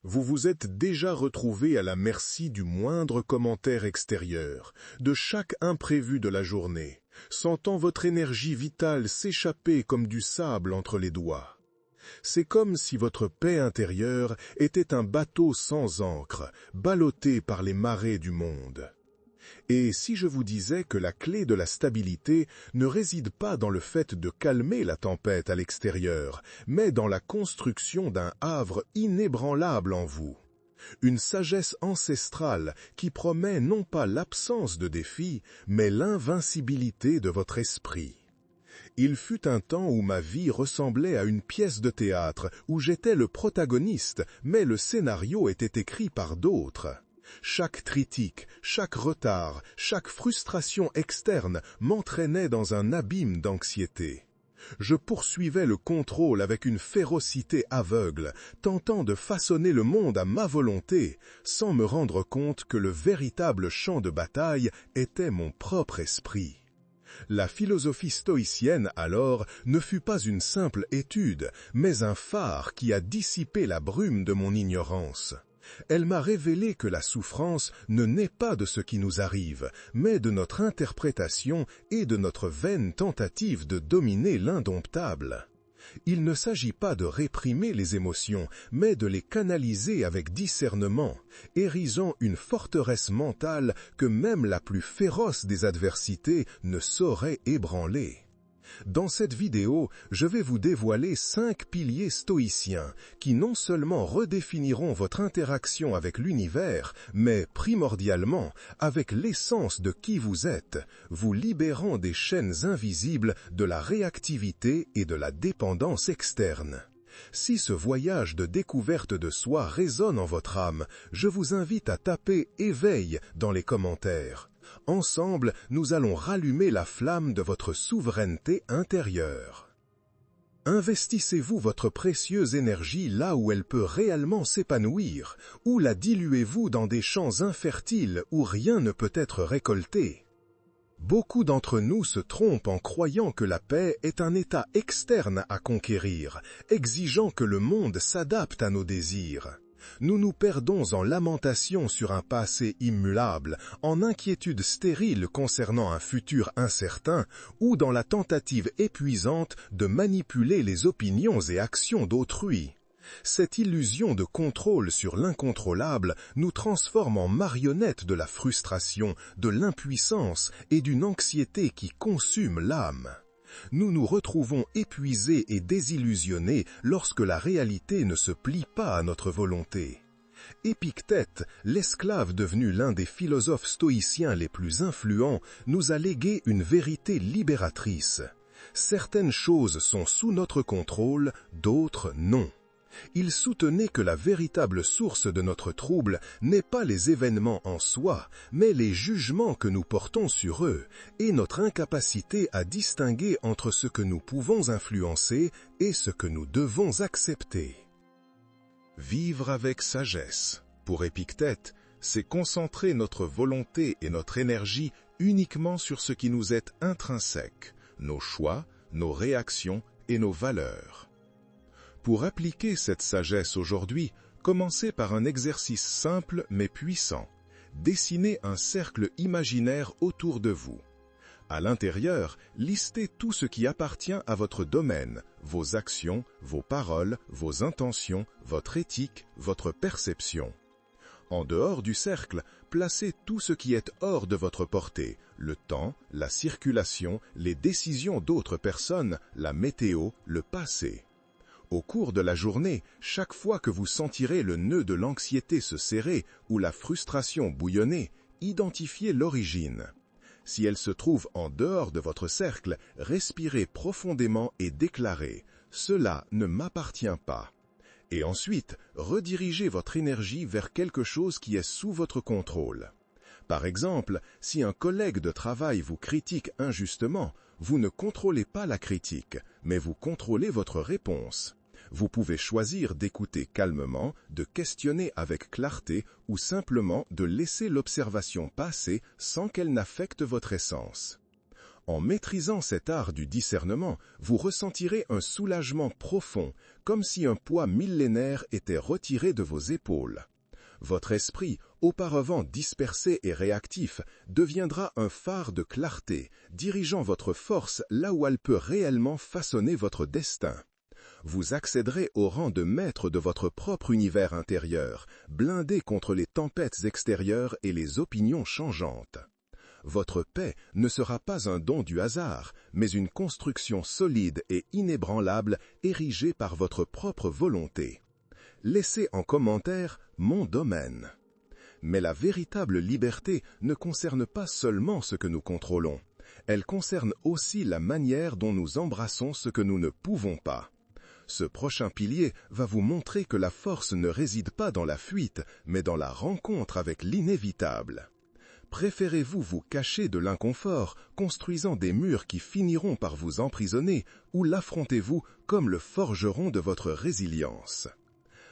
Vous vous êtes déjà retrouvé à la merci du moindre commentaire extérieur, de chaque imprévu de la journée, sentant votre énergie vitale s'échapper comme du sable entre les doigts. C'est comme si votre paix intérieure était un bateau sans ancre, ballotté par les marées du monde. Et si je vous disais que la clé de la stabilité ne réside pas dans le fait de calmer la tempête à l'extérieur, mais dans la construction d'un havre inébranlable en vous, une sagesse ancestrale qui promet non pas l'absence de défis, mais l'invincibilité de votre esprit. Il fut un temps où ma vie ressemblait à une pièce de théâtre, où j'étais le protagoniste, mais le scénario était écrit par d'autres. Chaque critique, chaque retard, chaque frustration externe m'entraînait dans un abîme d'anxiété. Je poursuivais le contrôle avec une férocité aveugle, tentant de façonner le monde à ma volonté, sans me rendre compte que le véritable champ de bataille était mon propre esprit. La philosophie stoïcienne, alors, ne fut pas une simple étude, mais un phare qui a dissipé la brume de mon ignorance. Elle m'a révélé que la souffrance ne naît pas de ce qui nous arrive, mais de notre interprétation et de notre vaine tentative de dominer l'indomptable. Il ne s'agit pas de réprimer les émotions, mais de les canaliser avec discernement, érisant une forteresse mentale que même la plus féroce des adversités ne saurait ébranler. Dans cette vidéo, je vais vous dévoiler 5 piliers stoïciens qui non seulement redéfiniront votre interaction avec l'univers, mais primordialement avec l'essence de qui vous êtes, vous libérant des chaînes invisibles de la réactivité et de la dépendance externe. Si ce voyage de découverte de soi résonne en votre âme, je vous invite à taper « Éveil » dans les commentaires. Ensemble, nous allons rallumer la flamme de votre souveraineté intérieure. Investissez-vous votre précieuse énergie là où elle peut réellement s'épanouir, ou la diluez-vous dans des champs infertiles où rien ne peut être récolté? Beaucoup d'entre nous se trompent en croyant que la paix est un état externe à conquérir, exigeant que le monde s'adapte à nos désirs. Nous nous perdons en lamentations sur un passé immuable, en inquiétudes stériles concernant un futur incertain, ou dans la tentative épuisante de manipuler les opinions et actions d'autrui. Cette illusion de contrôle sur l'incontrôlable nous transforme en marionnettes de la frustration, de l'impuissance et d'une anxiété qui consume l'âme. Nous nous retrouvons épuisés et désillusionnés lorsque la réalité ne se plie pas à notre volonté. Épictète, l'esclave devenu l'un des philosophes stoïciens les plus influents, nous a légué une vérité libératrice. Certaines choses sont sous notre contrôle, d'autres non. Il soutenait que la véritable source de notre trouble n'est pas les événements en soi, mais les jugements que nous portons sur eux, et notre incapacité à distinguer entre ce que nous pouvons influencer et ce que nous devons accepter. Vivre avec sagesse. Pour Épictète, c'est concentrer notre volonté et notre énergie uniquement sur ce qui nous est intrinsèque, nos choix, nos réactions et nos valeurs. Pour appliquer cette sagesse aujourd'hui, commencez par un exercice simple mais puissant. Dessinez un cercle imaginaire autour de vous. À l'intérieur, listez tout ce qui appartient à votre domaine, vos actions, vos paroles, vos intentions, votre éthique, votre perception. En dehors du cercle, placez tout ce qui est hors de votre portée, le temps, la circulation, les décisions d'autres personnes, la météo, le passé. Au cours de la journée, chaque fois que vous sentirez le nœud de l'anxiété se serrer ou la frustration bouillonner, identifiez l'origine. Si elle se trouve en dehors de votre cercle, respirez profondément et déclarez « Cela ne m'appartient pas ». Et ensuite, redirigez votre énergie vers quelque chose qui est sous votre contrôle. Par exemple, si un collègue de travail vous critique injustement, vous ne contrôlez pas la critique, mais vous contrôlez votre réponse. Vous pouvez choisir d'écouter calmement, de questionner avec clarté ou simplement de laisser l'observation passer sans qu'elle n'affecte votre essence. En maîtrisant cet art du discernement, vous ressentirez un soulagement profond, comme si un poids millénaire était retiré de vos épaules. Votre esprit, auparavant dispersé et réactif, deviendra un phare de clarté, dirigeant votre force là où elle peut réellement façonner votre destin. Vous accéderez au rang de maître de votre propre univers intérieur, blindé contre les tempêtes extérieures et les opinions changeantes. Votre paix ne sera pas un don du hasard, mais une construction solide et inébranlable érigée par votre propre volonté. Laissez en commentaire « Mon domaine ». Mais la véritable liberté ne concerne pas seulement ce que nous contrôlons. Elle concerne aussi la manière dont nous embrassons ce que nous ne pouvons pas. Ce prochain pilier va vous montrer que la force ne réside pas dans la fuite, mais dans la rencontre avec l'inévitable. Préférez-vous vous cacher de l'inconfort, construisant des murs qui finiront par vous emprisonner, ou l'affrontez-vous comme le forgeron de votre résilience?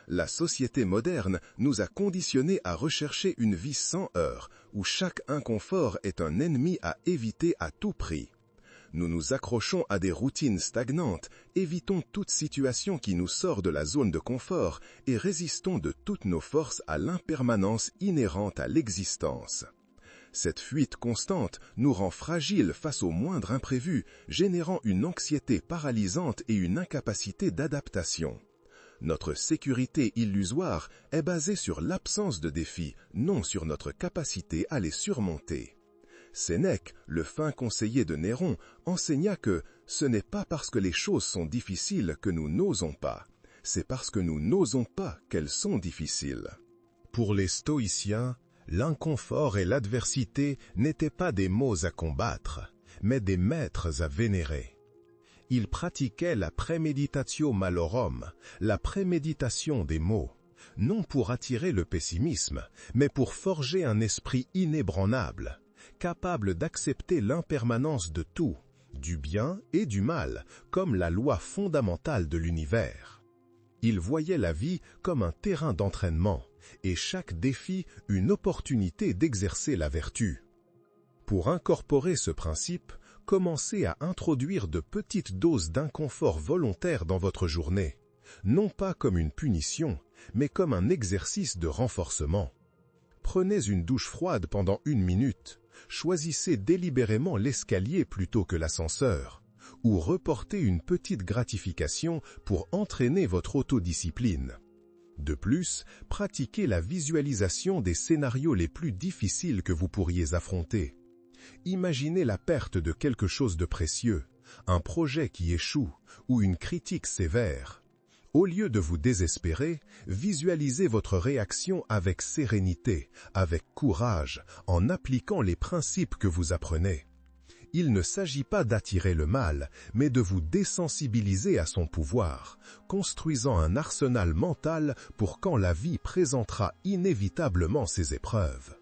La société moderne nous a conditionnés à rechercher une vie sans heurts, où chaque inconfort est un ennemi à éviter à tout prix. Nous nous accrochons à des routines stagnantes, évitons toute situation qui nous sort de la zone de confort et résistons de toutes nos forces à l'impermanence inhérente à l'existence. Cette fuite constante nous rend fragiles face au moindre imprévu, générant une anxiété paralysante et une incapacité d'adaptation. Notre sécurité illusoire est basée sur l'absence de défis, non sur notre capacité à les surmonter. Sénèque, le fin conseiller de Néron, enseigna que ce n'est pas parce que les choses sont difficiles que nous n'osons pas, c'est parce que nous n'osons pas qu'elles sont difficiles. Pour les stoïciens, l'inconfort et l'adversité n'étaient pas des maux à combattre, mais des maîtres à vénérer. Ils pratiquaient la premeditatio malorum, la préméditation des maux, non pour attirer le pessimisme, mais pour forger un esprit inébranlable, capable d'accepter l'impermanence de tout, du bien et du mal, comme la loi fondamentale de l'univers. Ils voyaient la vie comme un terrain d'entraînement, et chaque défi une opportunité d'exercer la vertu. Pour incorporer ce principe, commencez à introduire de petites doses d'inconfort volontaire dans votre journée, non pas comme une punition, mais comme un exercice de renforcement. Prenez une douche froide pendant 1 minute, choisissez délibérément l'escalier plutôt que l'ascenseur, ou reportez une petite gratification pour entraîner votre autodiscipline. De plus, pratiquez la visualisation des scénarios les plus difficiles que vous pourriez affronter. Imaginez la perte de quelque chose de précieux, un projet qui échoue ou une critique sévère. Au lieu de vous désespérer, visualisez votre réaction avec sérénité, avec courage, en appliquant les principes que vous apprenez. Il ne s'agit pas d'attirer le mal, mais de vous désensibiliser à son pouvoir, construisant un arsenal mental pour quand la vie présentera inévitablement ses épreuves.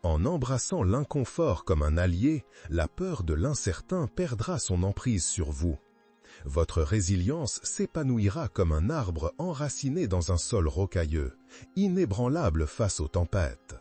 En embrassant l'inconfort comme un allié, la peur de l'incertain perdra son emprise sur vous. Votre résilience s'épanouira comme un arbre enraciné dans un sol rocailleux, inébranlable face aux tempêtes.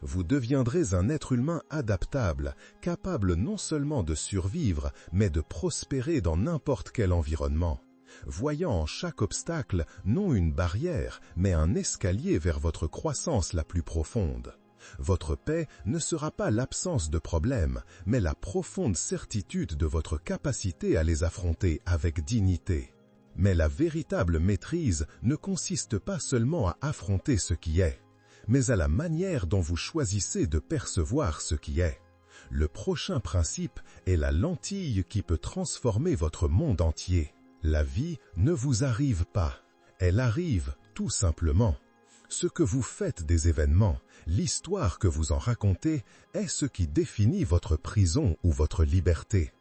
Vous deviendrez un être humain adaptable, capable non seulement de survivre, mais de prospérer dans n'importe quel environnement, voyant en chaque obstacle non une barrière, mais un escalier vers votre croissance la plus profonde. Votre paix ne sera pas l'absence de problèmes, mais la profonde certitude de votre capacité à les affronter avec dignité. Mais la véritable maîtrise ne consiste pas seulement à affronter ce qui est, mais à la manière dont vous choisissez de percevoir ce qui est. Le prochain principe est la lentille qui peut transformer votre monde entier. La vie ne vous arrive pas, elle arrive tout simplement. Ce que vous faites des événements, l'histoire que vous en racontez, est ce qui définit votre prison ou votre liberté.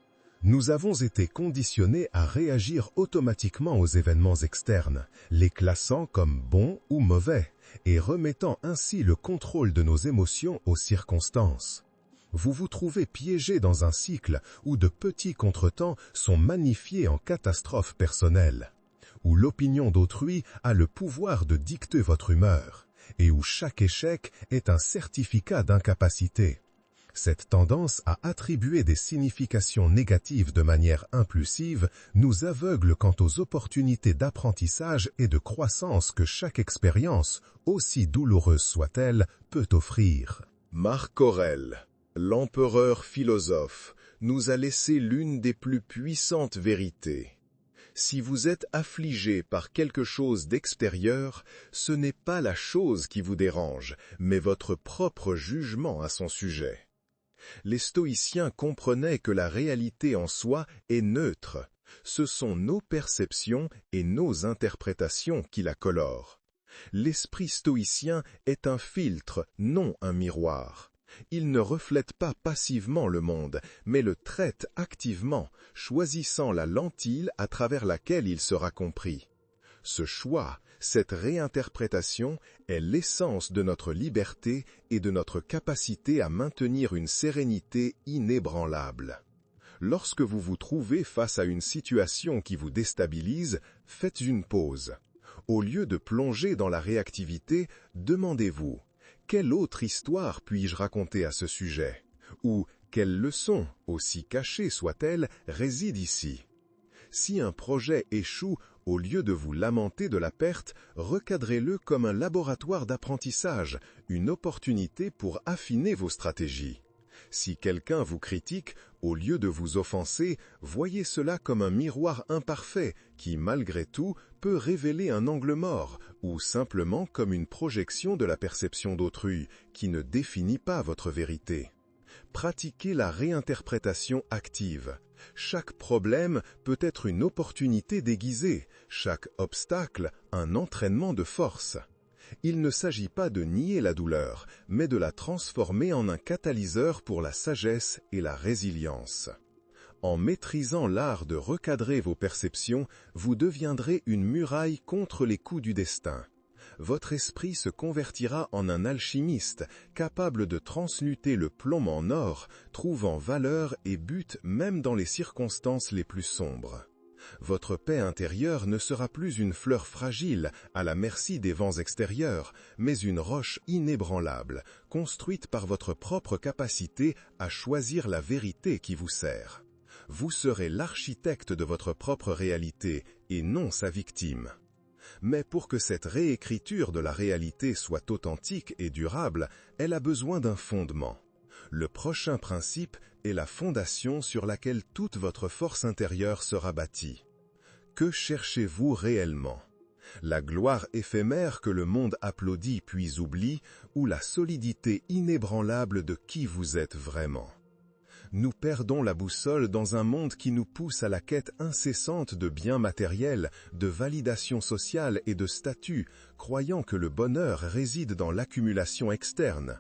Nous avons été conditionnés à réagir automatiquement aux événements externes, les classant comme bons ou mauvais, et remettant ainsi le contrôle de nos émotions aux circonstances. Vous vous trouvez piégé dans un cycle où de petits contretemps sont magnifiés en catastrophes personnelles, où l'opinion d'autrui a le pouvoir de dicter votre humeur, et où chaque échec est un certificat d'incapacité. Cette tendance à attribuer des significations négatives de manière impulsive nous aveugle quant aux opportunités d'apprentissage et de croissance que chaque expérience, aussi douloureuse soit-elle, peut offrir. Marc Aurèle, l'empereur philosophe, nous a laissé l'une des plus puissantes vérités. Si vous êtes affligé par quelque chose d'extérieur, ce n'est pas la chose qui vous dérange, mais votre propre jugement à son sujet. Les stoïciens comprenaient que la réalité en soi est neutre. Ce sont nos perceptions et nos interprétations qui la colorent. L'esprit stoïcien est un filtre, non un miroir. Il ne reflète pas passivement le monde, mais le traite activement, choisissant la lentille à travers laquelle il sera compris. Ce choix, cette réinterprétation, est l'essence de notre liberté et de notre capacité à maintenir une sérénité inébranlable. Lorsque vous vous trouvez face à une situation qui vous déstabilise, faites une pause. Au lieu de plonger dans la réactivité, demandez-vous: quelle autre histoire puis-je raconter à ce sujet? Ou quelle leçon, aussi cachée soit-elle, réside ici? Si un projet échoue, au lieu de vous lamenter de la perte, recadrez-le comme un laboratoire d'apprentissage, une opportunité pour affiner vos stratégies. Si quelqu'un vous critique, au lieu de vous offenser, voyez cela comme un miroir imparfait qui, malgré tout, peut révéler un angle mort, ou simplement comme une projection de la perception d'autrui, qui ne définit pas votre vérité. Pratiquez la réinterprétation active. Chaque problème peut être une opportunité déguisée, chaque obstacle un entraînement de force. Il ne s'agit pas de nier la douleur, mais de la transformer en un catalyseur pour la sagesse et la résilience. En maîtrisant l'art de recadrer vos perceptions, vous deviendrez une muraille contre les coups du destin. Votre esprit se convertira en un alchimiste, capable de transmuter le plomb en or, trouvant valeur et but même dans les circonstances les plus sombres. Votre paix intérieure ne sera plus une fleur fragile, à la merci des vents extérieurs, mais une roche inébranlable, construite par votre propre capacité à choisir la vérité qui vous sert. Vous serez l'architecte de votre propre réalité, et non sa victime. Mais pour que cette réécriture de la réalité soit authentique et durable, elle a besoin d'un fondement. Le prochain principe est la fondation sur laquelle toute votre force intérieure sera bâtie. Que cherchez-vous réellement? La gloire éphémère que le monde applaudit puis oublie, ou la solidité inébranlable de qui vous êtes vraiment? Nous perdons la boussole dans un monde qui nous pousse à la quête incessante de biens matériels, de validation sociale et de statut, croyant que le bonheur réside dans l'accumulation externe.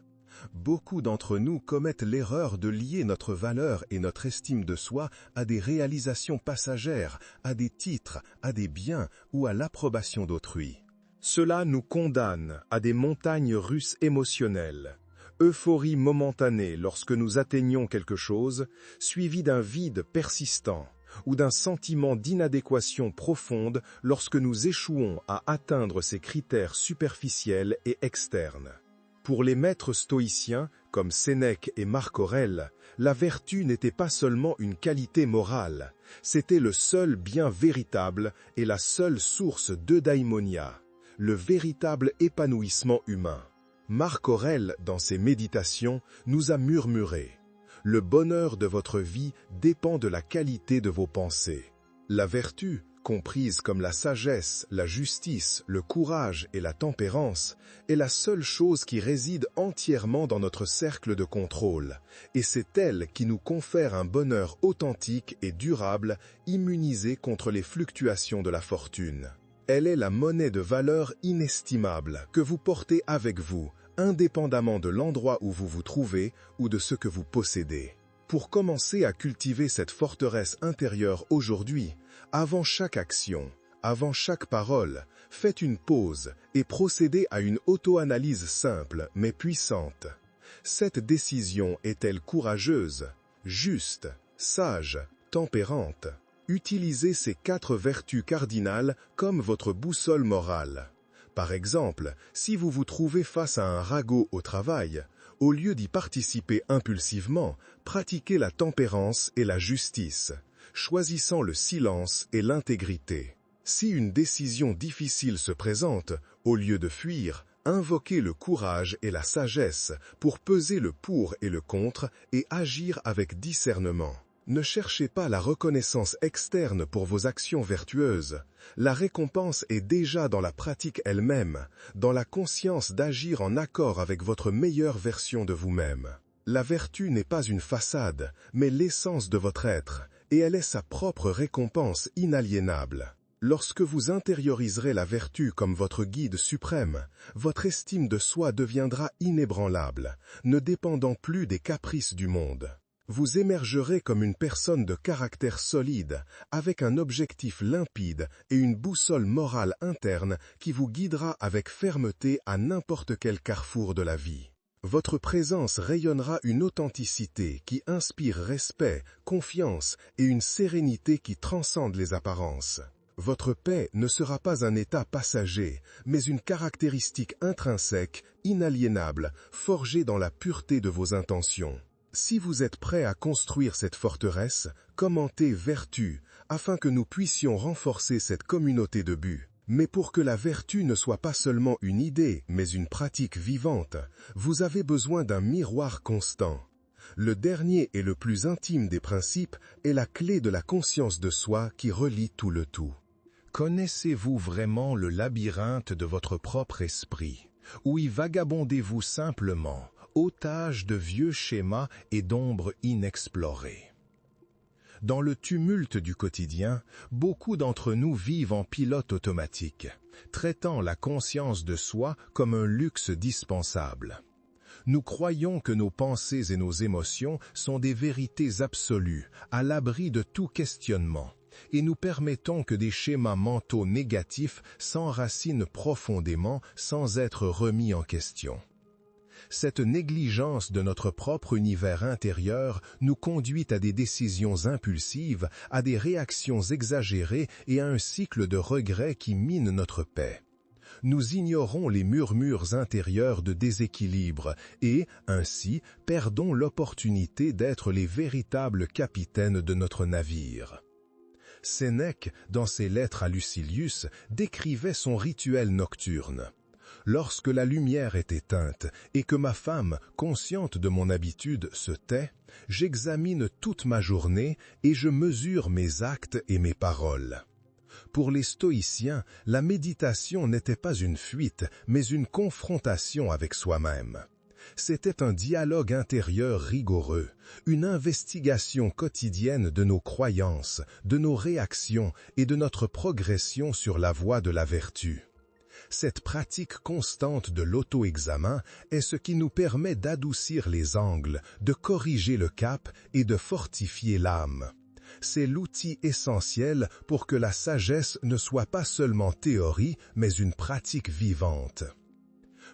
Beaucoup d'entre nous commettent l'erreur de lier notre valeur et notre estime de soi à des réalisations passagères, à des titres, à des biens ou à l'approbation d'autrui. Cela nous condamne à des montagnes russes émotionnelles. Euphorie momentanée lorsque nous atteignons quelque chose, suivie d'un vide persistant, ou d'un sentiment d'inadéquation profonde lorsque nous échouons à atteindre ces critères superficiels et externes. Pour les maîtres stoïciens, comme Sénèque et Marc Aurèle, la vertu n'était pas seulement une qualité morale, c'était le seul bien véritable et la seule source d'eudaimonia, le véritable épanouissement humain. Marc Aurèle, dans ses méditations, nous a murmuré: « Le bonheur de votre vie dépend de la qualité de vos pensées. » La vertu, comprise comme la sagesse, la justice, le courage et la tempérance, est la seule chose qui réside entièrement dans notre cercle de contrôle, et c'est elle qui nous confère un bonheur authentique et durable, immunisé contre les fluctuations de la fortune. Elle est la monnaie de valeur inestimable que vous portez avec vous, indépendamment de l'endroit où vous vous trouvez ou de ce que vous possédez. Pour commencer à cultiver cette forteresse intérieure aujourd'hui, avant chaque action, avant chaque parole, faites une pause et procédez à une auto-analyse simple mais puissante. Cette décision est-elle courageuse, juste, sage, tempérante? Utilisez ces 4 vertus cardinales comme votre boussole morale. Par exemple, si vous vous trouvez face à un ragot au travail, au lieu d'y participer impulsivement, pratiquez la tempérance et la justice, choisissant le silence et l'intégrité. Si une décision difficile se présente, au lieu de fuir, invoquez le courage et la sagesse pour peser le pour et le contre et agir avec discernement. Ne cherchez pas la reconnaissance externe pour vos actions vertueuses. La récompense est déjà dans la pratique elle-même, dans la conscience d'agir en accord avec votre meilleure version de vous-même. La vertu n'est pas une façade, mais l'essence de votre être, et elle est sa propre récompense inaliénable. Lorsque vous intérioriserez la vertu comme votre guide suprême, votre estime de soi deviendra inébranlable, ne dépendant plus des caprices du monde. Vous émergerez comme une personne de caractère solide, avec un objectif limpide et une boussole morale interne qui vous guidera avec fermeté à n'importe quel carrefour de la vie. Votre présence rayonnera une authenticité qui inspire respect, confiance et une sérénité qui transcende les apparences. Votre paix ne sera pas un état passager, mais une caractéristique intrinsèque, inaliénable, forgée dans la pureté de vos intentions. Si vous êtes prêt à construire cette forteresse, commentez vertu, afin que nous puissions renforcer cette communauté de but. Mais pour que la vertu ne soit pas seulement une idée, mais une pratique vivante, vous avez besoin d'un miroir constant. Le dernier et le plus intime des principes est la clé de la conscience de soi qui relie tout le tout. Connaissez-vous vraiment le labyrinthe de votre propre esprit, ou y vagabondez-vous simplement, otage de vieux schémas et d'ombres inexplorées? Dans le tumulte du quotidien, beaucoup d'entre nous vivent en pilote automatique, traitant la conscience de soi comme un luxe dispensable. Nous croyons que nos pensées et nos émotions sont des vérités absolues, à l'abri de tout questionnement, et nous permettons que des schémas mentaux négatifs s'enracinent profondément sans être remis en question. Cette négligence de notre propre univers intérieur nous conduit à des décisions impulsives, à des réactions exagérées et à un cycle de regrets qui mine notre paix. Nous ignorons les murmures intérieurs de déséquilibre et, ainsi, perdons l'opportunité d'être les véritables capitaines de notre navire. Sénèque, dans ses lettres à Lucilius, décrivait son rituel nocturne. Lorsque la lumière est éteinte et que ma femme, consciente de mon habitude, se tait, j'examine toute ma journée et je mesure mes actes et mes paroles. Pour les stoïciens, la méditation n'était pas une fuite, mais une confrontation avec soi-même. C'était un dialogue intérieur rigoureux, une investigation quotidienne de nos croyances, de nos réactions et de notre progression sur la voie de la vertu. Cette pratique constante de l'auto-examen est ce qui nous permet d'adoucir les angles, de corriger le cap et de fortifier l'âme. C'est l'outil essentiel pour que la sagesse ne soit pas seulement théorie, mais une pratique vivante.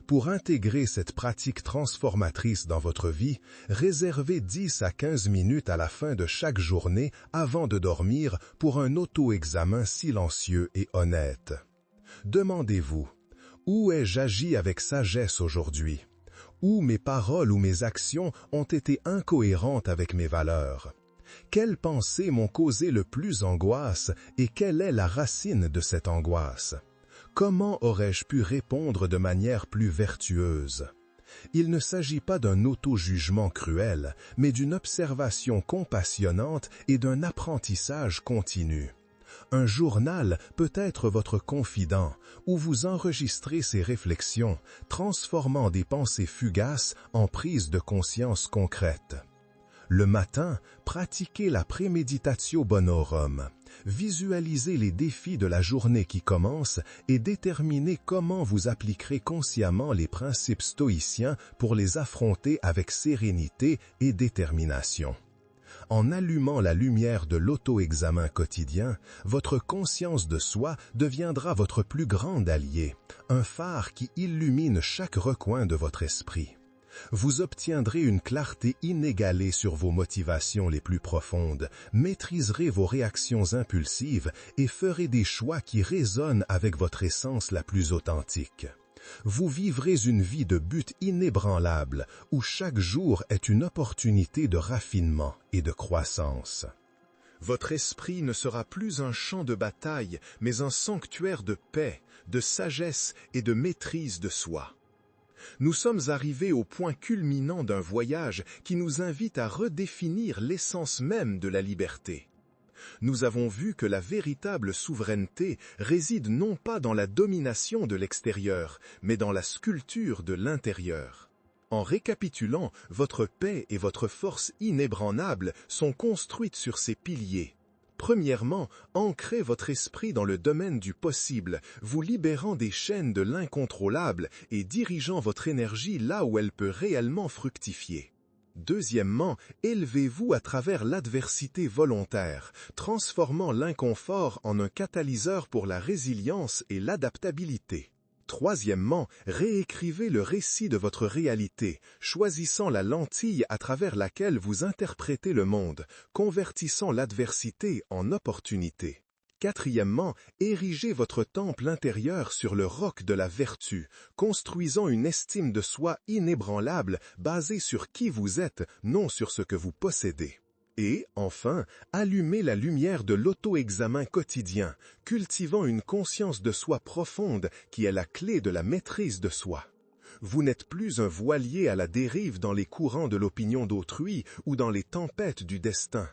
Pour intégrer cette pratique transformatrice dans votre vie, réservez 10 à 15 minutes à la fin de chaque journée avant de dormir pour un auto-examen silencieux et honnête. Demandez-vous, où ai-je agi avec sagesse aujourd'hui? Où mes paroles ou mes actions ont été incohérentes avec mes valeurs? Quelles pensées m'ont causé le plus angoisse et quelle est la racine de cette angoisse? Comment aurais-je pu répondre de manière plus vertueuse? Il ne s'agit pas d'un auto-jugement cruel, mais d'une observation compassionnante et d'un apprentissage continu. Un journal peut être votre confident, où vous enregistrez ces réflexions, transformant des pensées fugaces en prises de conscience concrètes. Le matin, pratiquez la préméditatio bonorum. Visualisez les défis de la journée qui commence et déterminez comment vous appliquerez consciemment les principes stoïciens pour les affronter avec sérénité et détermination. En allumant la lumière de l'auto-examen quotidien, votre conscience de soi deviendra votre plus grand allié, un phare qui illumine chaque recoin de votre esprit. Vous obtiendrez une clarté inégalée sur vos motivations les plus profondes, maîtriserez vos réactions impulsives et ferez des choix qui résonnent avec votre essence la plus authentique. Vous vivrez une vie de but inébranlable, où chaque jour est une opportunité de raffinement et de croissance. Votre esprit ne sera plus un champ de bataille, mais un sanctuaire de paix, de sagesse et de maîtrise de soi. Nous sommes arrivés au point culminant d'un voyage qui nous invite à redéfinir l'essence même de la liberté. Nous avons vu que la véritable souveraineté réside non pas dans la domination de l'extérieur, mais dans la sculpture de l'intérieur. En récapitulant, votre paix et votre force inébranlable sont construites sur ces piliers. Premièrement, ancrez votre esprit dans le domaine du possible, vous libérant des chaînes de l'incontrôlable et dirigeant votre énergie là où elle peut réellement fructifier. Deuxièmement, élevez-vous à travers l'adversité volontaire, transformant l'inconfort en un catalyseur pour la résilience et l'adaptabilité. Troisièmement, réécrivez le récit de votre réalité, choisissant la lentille à travers laquelle vous interprétez le monde, convertissant l'adversité en opportunité. Quatrièmement, érigez votre temple intérieur sur le roc de la vertu, construisant une estime de soi inébranlable basée sur qui vous êtes, non sur ce que vous possédez. Et, enfin, allumez la lumière de l'auto-examen quotidien, cultivant une conscience de soi profonde qui est la clé de la maîtrise de soi. Vous n'êtes plus un voilier à la dérive dans les courants de l'opinion d'autrui ou dans les tempêtes du destin.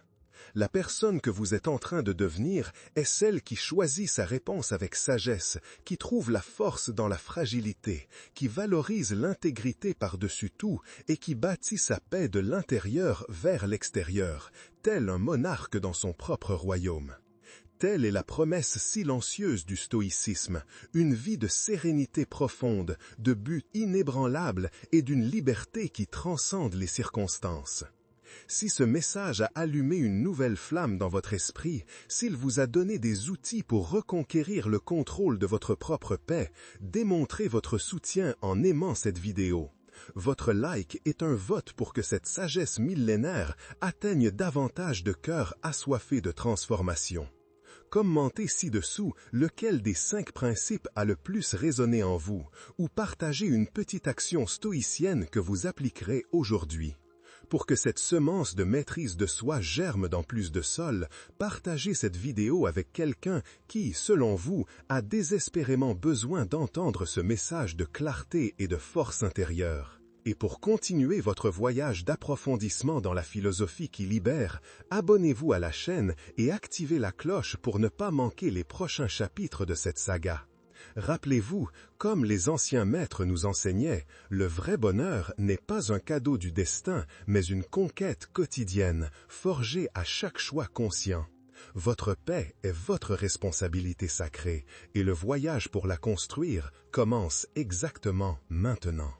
La personne que vous êtes en train de devenir est celle qui choisit sa réponse avec sagesse, qui trouve la force dans la fragilité, qui valorise l'intégrité par-dessus tout et qui bâtit sa paix de l'intérieur vers l'extérieur, tel un monarque dans son propre royaume. Telle est la promesse silencieuse du stoïcisme, une vie de sérénité profonde, de but inébranlable et d'une liberté qui transcende les circonstances. Si ce message a allumé une nouvelle flamme dans votre esprit, s'il vous a donné des outils pour reconquérir le contrôle de votre propre paix, démontrez votre soutien en aimant cette vidéo. Votre like est un vote pour que cette sagesse millénaire atteigne davantage de cœurs assoiffés de transformation. Commentez ci-dessous lequel des 5 principes a le plus résonné en vous, ou partagez une petite action stoïcienne que vous appliquerez aujourd'hui. Pour que cette semence de maîtrise de soi germe dans plus de sol, partagez cette vidéo avec quelqu'un qui, selon vous, a désespérément besoin d'entendre ce message de clarté et de force intérieure. Et pour continuer votre voyage d'approfondissement dans la philosophie qui libère, abonnez-vous à la chaîne et activez la cloche pour ne pas manquer les prochains chapitres de cette saga. Rappelez-vous, comme les anciens maîtres nous enseignaient, le vrai bonheur n'est pas un cadeau du destin, mais une conquête quotidienne, forgée à chaque choix conscient. Votre paix est votre responsabilité sacrée, et le voyage pour la construire commence exactement maintenant.